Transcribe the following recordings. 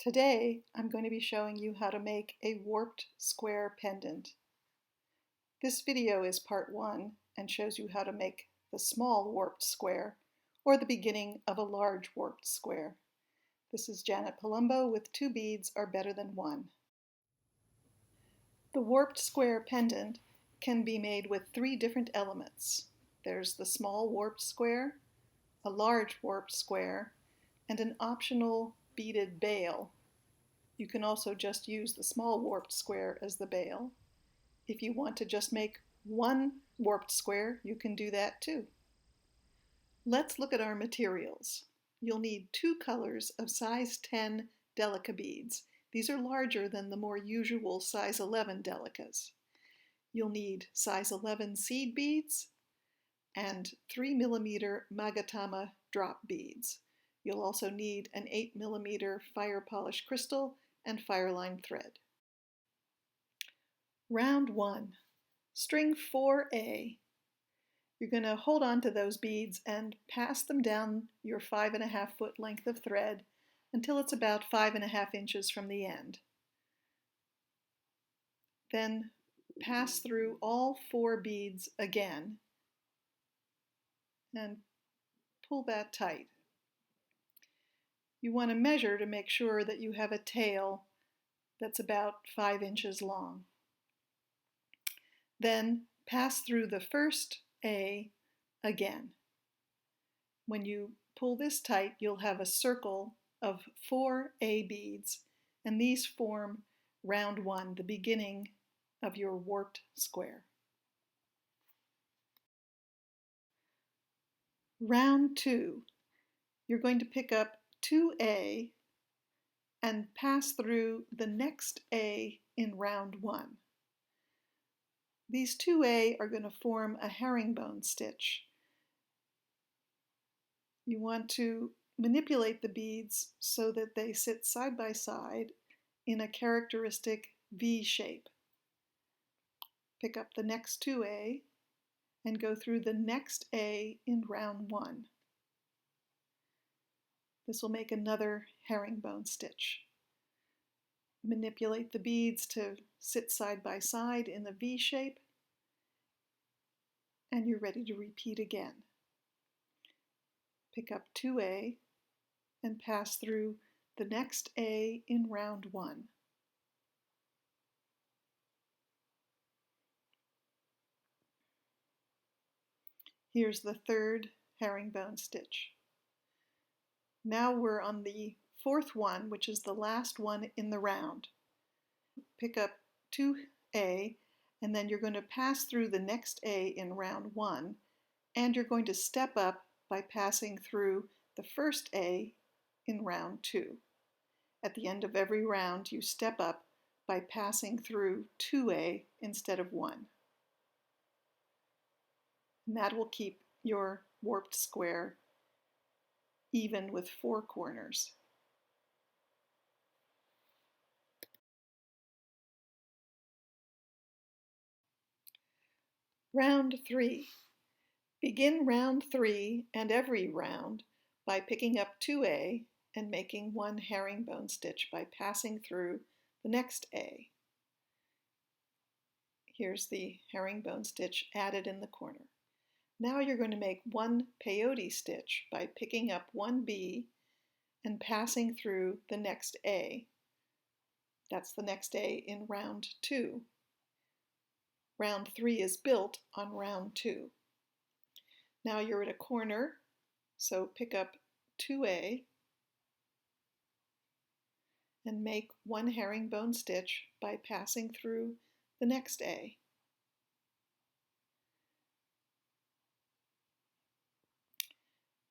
Today, I'm going to be showing you how to make a warped square pendant. This video is part 1 and shows you how to make the small warped square or the beginning of a large warped square. This is Janet Palumbo with 2 beads are better than 1. The warped square pendant can be made with 3 different elements. There's the small warped square, a large warped square, and an optional beaded bail. You can also just use the small warped square as the bail. If you want to just make one warped square, you can do that too. Let's look at our materials. You'll need 2 colors of size 10 delica beads. These are larger than the more usual size 11 delicas. You'll need size 11 seed beads and 3mm magatama drop beads. You'll also need an 8mm fire polish crystal and fireline thread. Round 1. String 4A. You're going to hold on to those beads and pass them down your 5.5 foot length of thread until it's about 5.5 inches from the end. Then pass through all 4 beads again and pull that tight. You want to measure to make sure that you have a tail that's about 5 inches long. Then pass through the first A again. When you pull this tight, you'll have a circle of 4 A beads, and these form round 1, the beginning of your warped square. Round 2, you're going to pick up 2A and pass through the next A in round 1. These 2A are going to form a herringbone stitch. You want to manipulate the beads so that they sit side by side in a characteristic V shape. Pick up the next 2A and go through the next A in round 1. This will make another herringbone stitch. Manipulate the beads to sit side by side in the V shape, and you're ready to repeat again. Pick up 2A and pass through the next A in round 1. Here's the third herringbone stitch. Now we're on the 4th one, which is the last one in the round. Pick up 2A, and then you're going to pass through the next A in round 1, and you're going to step up by passing through the first A in round 2. At the end of every round, you step up by passing through 2A instead of 1. And that will keep your warped square even with 4 corners. Round 3. Begin round 3 and every round by picking up 2A and making 1 herringbone stitch by passing through the next A. Here's the herringbone stitch added in the corner. Now you're going to make 1 peyote stitch by picking up 1 B and passing through the next A. That's the next A in round 2. Round 3 is built on round 2. Now you're at a corner, so pick up 2A and make 1 herringbone stitch by passing through the next A.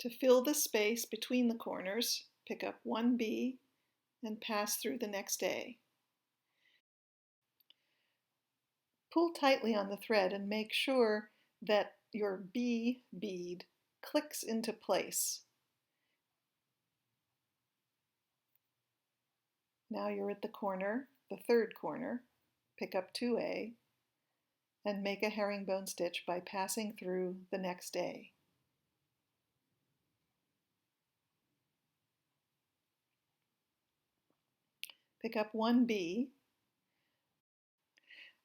To fill the space between the corners, pick up 1 B and pass through the next A. Pull tightly on the thread and make sure that your B bead clicks into place. Now you're at the corner, the 3rd corner. Pick up 2A and make a herringbone stitch by passing through the next A. Pick up one B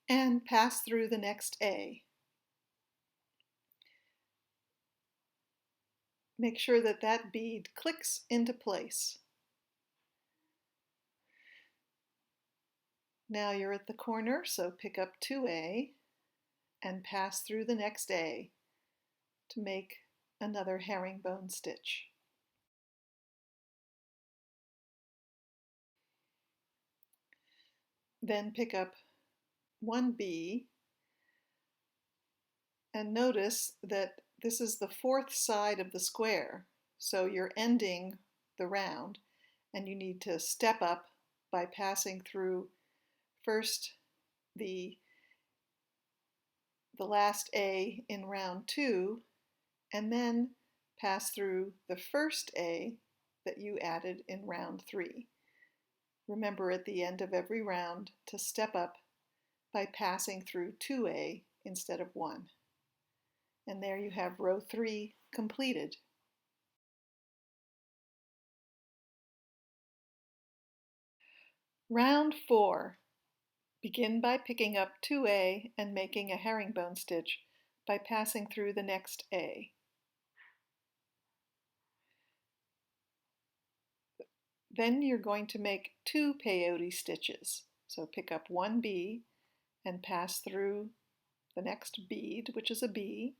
and pass through the next A. Make sure that that bead clicks into place. Now you're at the corner, so pick up 2A and pass through the next A to make another herringbone stitch. Then pick up 1B and notice that this is the fourth side of the square, so you're ending the round and you need to step up by passing through first the last A in round 2 and then pass through the first A that you added in round 3. Remember at the end of every round to step up by passing through 2A instead of 1. And there you have row 3 completed. Round 4. Begin by picking up 2A and making a herringbone stitch by passing through the next A. Then you're going to make 2 peyote stitches. So pick up 1B and pass through the next bead, which is a B,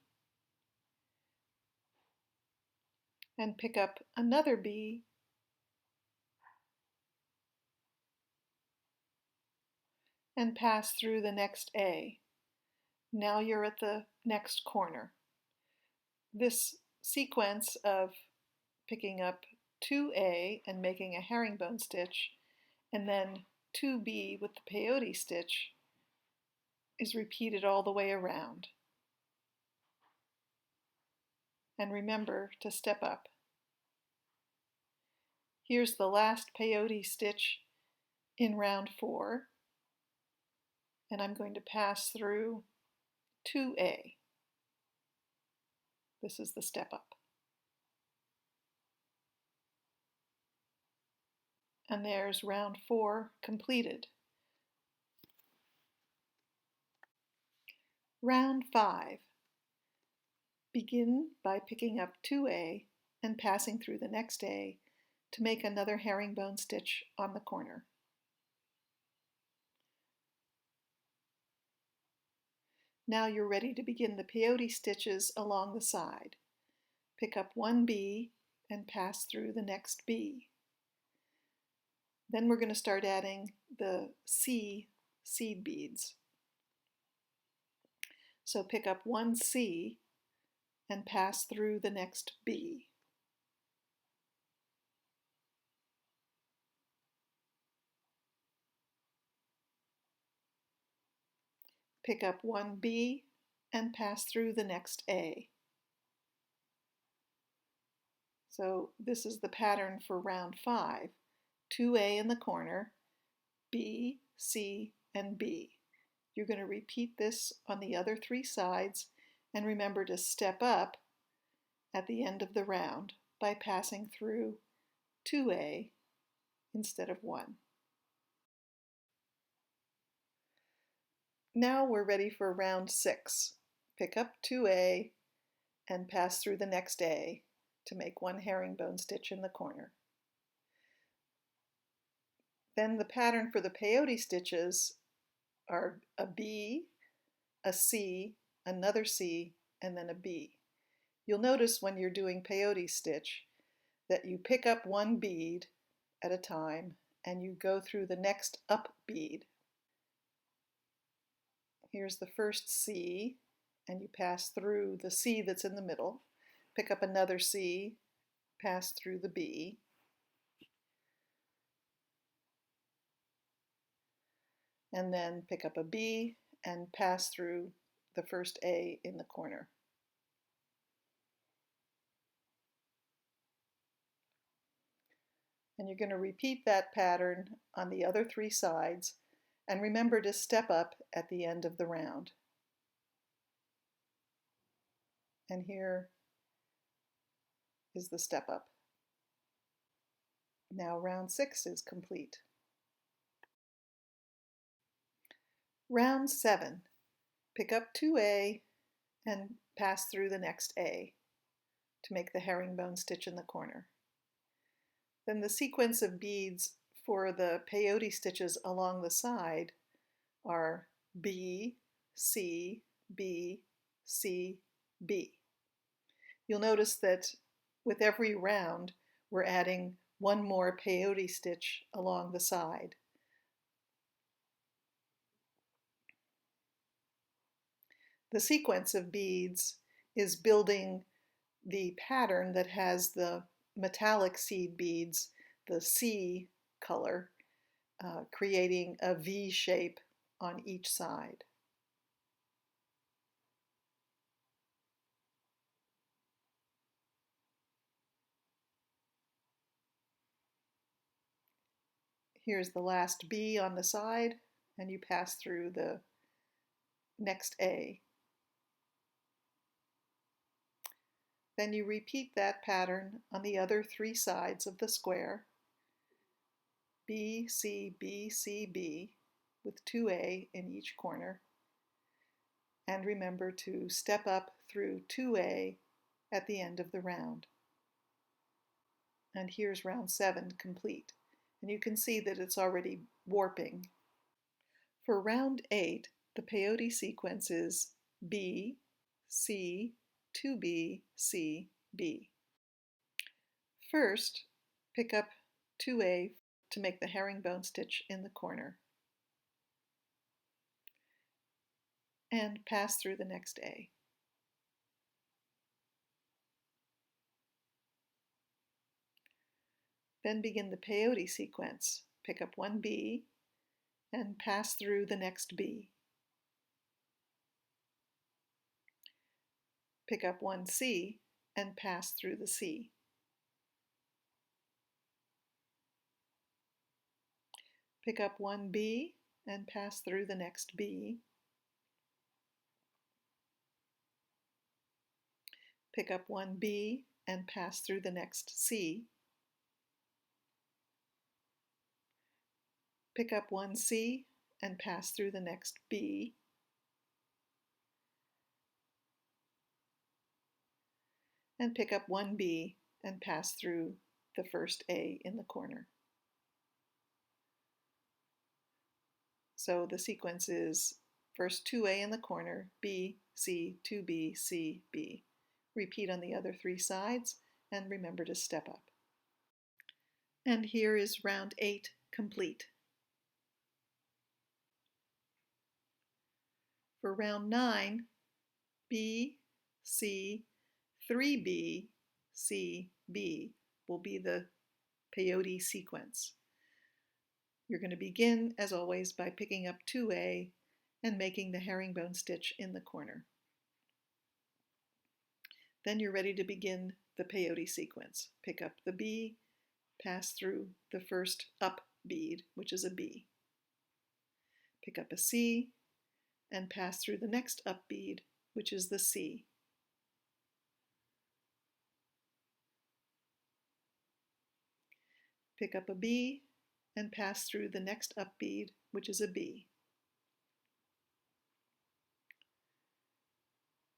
and pick up another B and pass through the next A. Now you're at the next corner. This sequence of picking up 2A and making a herringbone stitch and then 2B with the peyote stitch is repeated all the way around. And remember to step up. Here's the last peyote stitch in round 4, and I'm going to pass through 2A. This is the step up. And there's round 4 completed. Round 5. Begin by picking up 2A and passing through the next A to make another herringbone stitch on the corner. Now you're ready to begin the peyote stitches along the side. Pick up 1B and pass through the next B. Then we're going to start adding the C seed beads. So pick up 1C and pass through the next B. Pick up 1B and pass through the next A. So this is the pattern for round 5. 2A in the corner, B, C, and B. You're going to repeat this on the other 3 sides and remember to step up at the end of the round by passing through 2A instead of 1. Now we're ready for round 6. Pick up 2A and pass through the next A to make 1 herringbone stitch in the corner. Then the pattern for the peyote stitches are a B, a C, another C, and then a B. You'll notice when you're doing peyote stitch that you pick up 1 bead at a time and you go through the next up bead. Here's the first C, and you pass through the C that's in the middle. Pick up another C, pass through the B. And then pick up a B and pass through the first A in the corner. And you're going to repeat that pattern on the other 3 sides, and remember to step up at the end of the round. And here is the step up. Now round 6 is complete. Round 7. Pick up 2A and pass through the next A to make the herringbone stitch in the corner. Then the sequence of beads for the peyote stitches along the side are B, C, B, C, B. You'll notice that with every round we're adding one more peyote stitch along the side. The sequence of beads is building the pattern that has the metallic seed beads, the C color, creating a V shape on each side. Here's the last B on the side, and you pass through the next A. Then you repeat that pattern on the other 3 sides of the square, B, C, B, C, B, with 2A in each corner. And remember to step up through 2A at the end of the round. And here's round 7 complete. And you can see that it's already warping. For round 8, the peyote sequence is B, C, 2B, C, B. First, pick up 2A to make the herringbone stitch in the corner and pass through the next A. Then begin the peyote sequence. Pick up 1B and pass through the next B. Pick up 1C and pass through the C. Pick up 1B and pass through the next B. Pick up 1B and pass through the next C. Pick up 1C and pass through the next B. And pick up 1B and pass through the first A in the corner. So the sequence is first 2A in the corner, B, C, 2B, C, B. Repeat on the other 3 sides and remember to step up. And here is round 8 complete. For round 9, B, C, 3B, C, B will be the peyote sequence. You're going to begin, as always, by picking up 2A and making the herringbone stitch in the corner. Then you're ready to begin the peyote sequence. Pick up the B, pass through the first up bead, which is a B. Pick up a C and pass through the next up bead, which is the C. Pick up a B and pass through the next up bead, which is a B.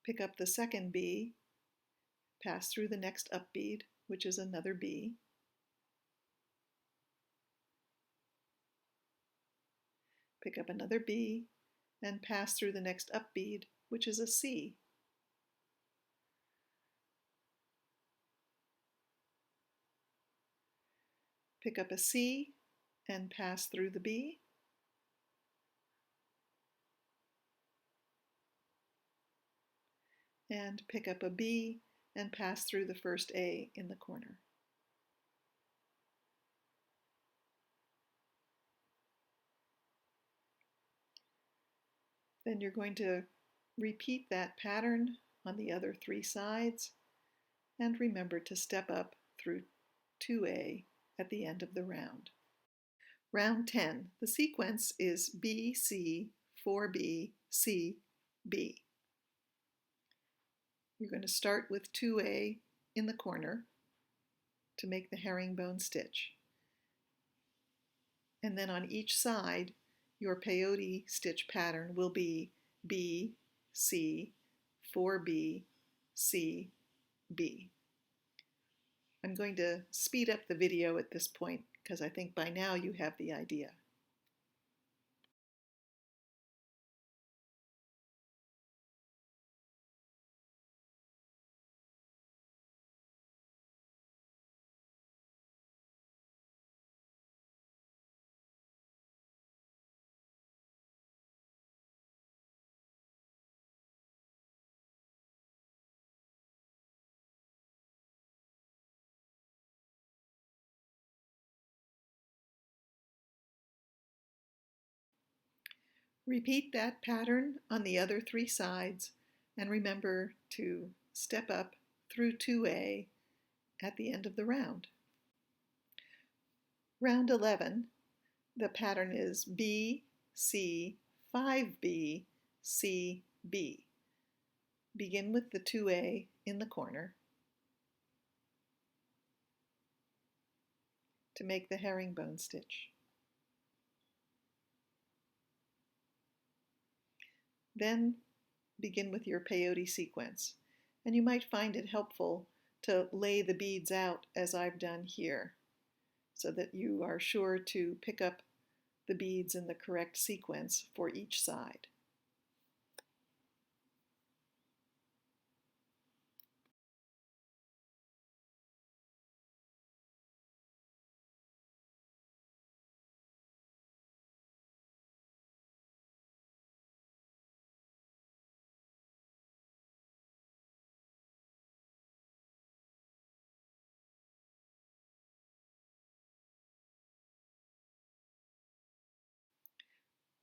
Pick up the second B, pass through the next up bead, which is another B. Pick up another B and pass through the next up bead, which is a C. Pick up a C and pass through the B. And pick up a B and pass through the first A in the corner. Then you're going to repeat that pattern on the other 3 sides and remember to step up through 2A at the end of the round. Round 10, the sequence is B, C, 4B, C, B. You're going to start with 2A in the corner to make the herringbone stitch. And then on each side, your peyote stitch pattern will be B, C, 4B, C, B. I'm going to speed up the video at this point because I think by now you have the idea. Repeat that pattern on the other 3 sides and remember to step up through 2A at the end of the round. Round 11, the pattern is B, C, 5B, C, B. Begin with the 2A in the corner to make the herringbone stitch. Then begin with your peyote sequence, and you might find it helpful to lay the beads out as I've done here, so that you are sure to pick up the beads in the correct sequence for each side.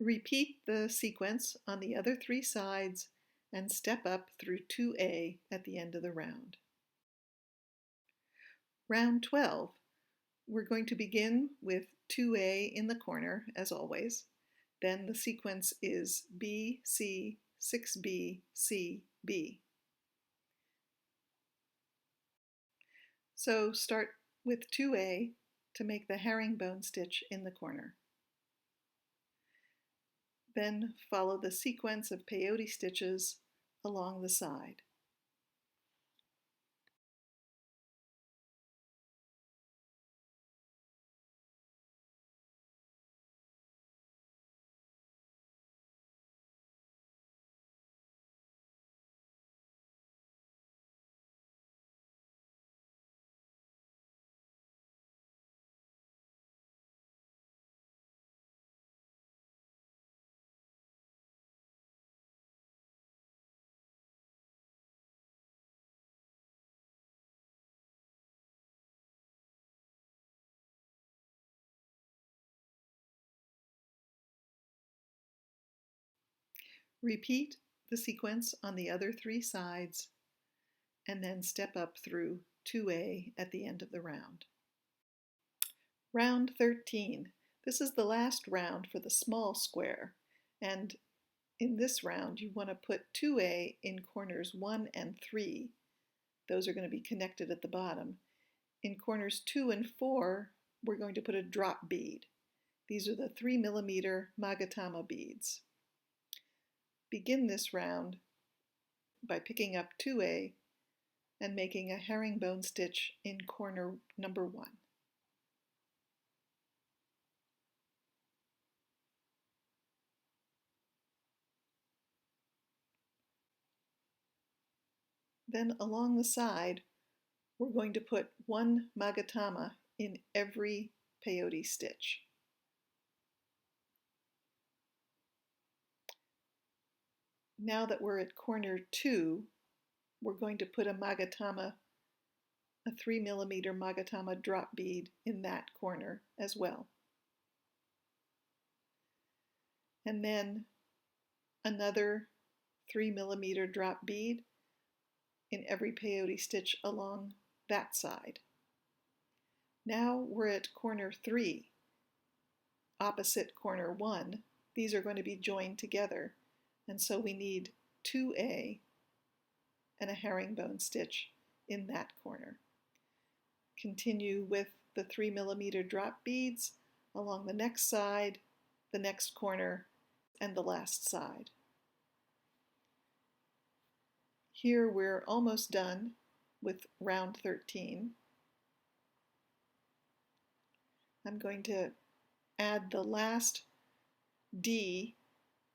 Repeat the sequence on the other 3 sides and step up through 2A at the end of the round. Round 12, we're going to begin with 2A in the corner, as always. Then the sequence is B, C, 6B, C, B. So start with 2A to make the herringbone stitch in the corner. Then follow the sequence of peyote stitches along the side. Repeat the sequence on the other 3 sides and then step up through 2A at the end of the round. Round 13. This is the last round for the small square, and in this round you want to put 2A in corners 1 and 3. Those are going to be connected at the bottom. In corners 2 and 4, we're going to put a drop bead. These are the 3mm Magatama beads. Begin this round by picking up 2A and making a herringbone stitch in corner number 1. Then along the side, we're going to put 1 Magatama in every peyote stitch. Now that we're at corner 2, we're going to put a 3mm Magatama drop bead in that corner as well. And then another 3mm drop bead in every peyote stitch along that side. Now we're at corner 3, opposite corner 1. These are going to be joined together, and so we need 2A and a herringbone stitch in that corner. Continue with the 3mm drop beads along the next side the next corner and the last side. Here we're almost done with round 13. I'm going to add the last D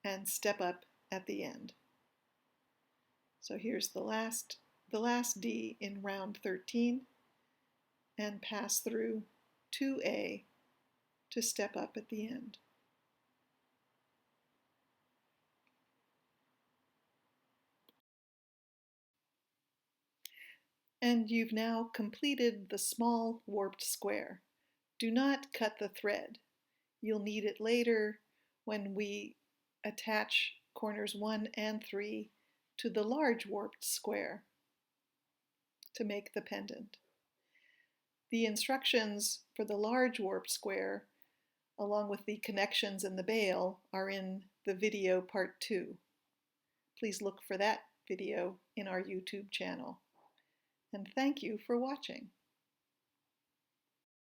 and step up at the end. So here's the last D in round 13 and pass through 2A to step up at the end. And you've now completed the small warped square. Do not cut the thread. You'll need it later when we attach corners 1 and 3 to the large warped square to make the pendant. The instructions for the large warped square, along with the connections and the bail, are in the video part 2. Please look for that video in our YouTube channel. And thank you for watching.